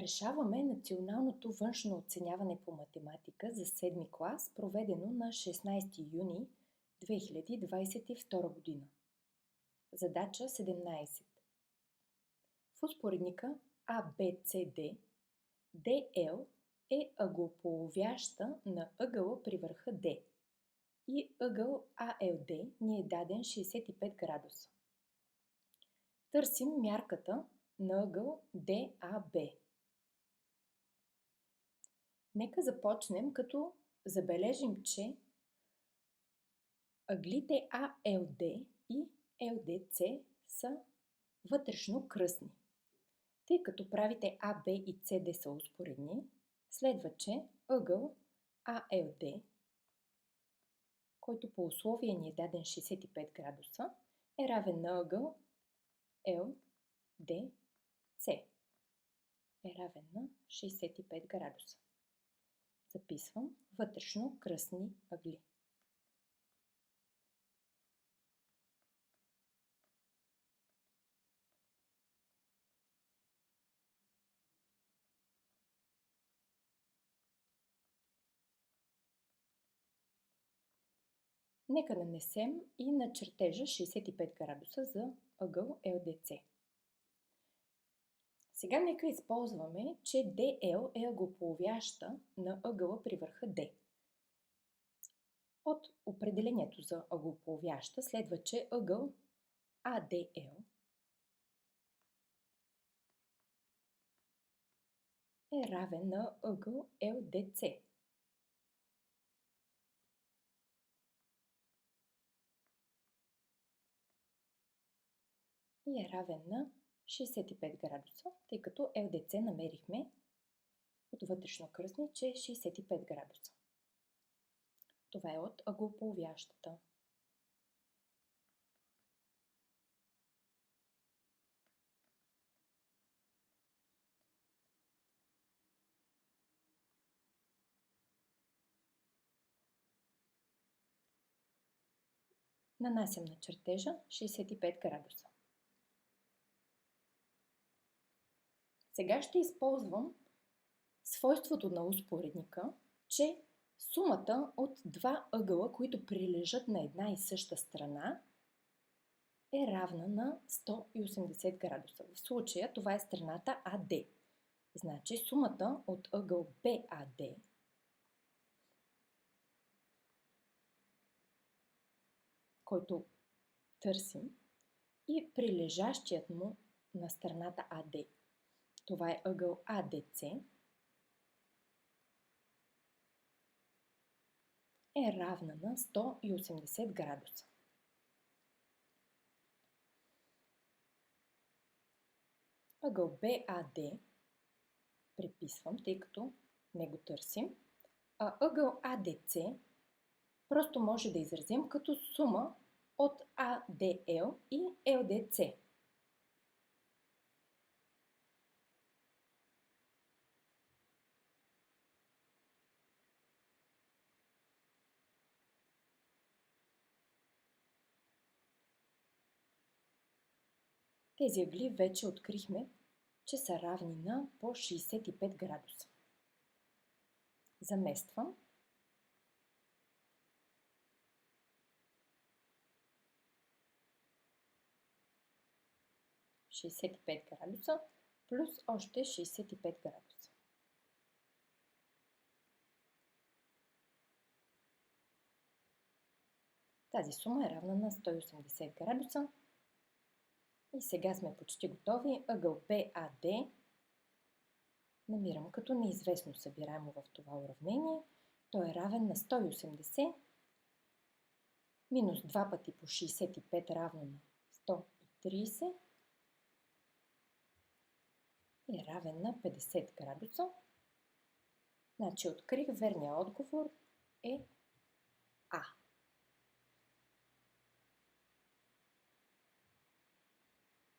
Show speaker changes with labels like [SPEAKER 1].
[SPEAKER 1] Решаваме националното външно оценяване по математика за 7 клас, проведено на 16 юни 2022 година. Задача 17. В успоредника ABCD, DL е ъглополовяща на ъгъла при върха D и ъгъл ALD ни е даден 65 градуса. Търсим мярката на ъгъл DAB. Нека започнем като забележим, че ъглите ALD и LDC са вътрешно кръстни. Тъй като правите AB и CD са успоредни, следва, че ъгъл ALD, който по условие ни е даден 65 градуса, е равен на ъгъл LDC, е равен на 65 градуса. Записвам вътрешно кръстни ъгли. Нека нанесем и на чертежа 65 градуса за ъгъл LDC. Сега нека използваме, че DL е ъглополовяща на ъгъла при върха D. От определението за ъглополовяща следва, че ъгъл ADL е равен на ъгъл LDC. И е равен на 65 градуса, тъй като LDC намерихме от вътрешно кръстни, че е 65 градуса. Това е от ъглополовящата. Нанасям на чертежа 65 градуса. Сега ще използвам свойството на успоредника, че сумата от два ъгъла, които прилежат на една и съща страна, е равна на 180 градуса. В случая това е страната AD. Значи сумата от ъгъл BAD който търсим, и прилежащият му на страната AD, това е ъгъл ADC, е равна на 180 градуса. Ъгъл BAD преписвам, тъй като не го търсим, а ъгъл ADC просто може да изразим като сума от ADL и LDC. Тези ъгли вече открихме, че са равни на по 65 градуса. Замествам. – 65 градуса плюс още 65 градуса. Тази сума е равна на 180 градуса. И сега сме почти готови. Ъгъл BAD намирам като неизвестно събираемо в това уравнение. Той е равен на 180 минус 2 пъти по 65 равно на 130 е равен на 50 градуса. Значи открих, верният отговор е А.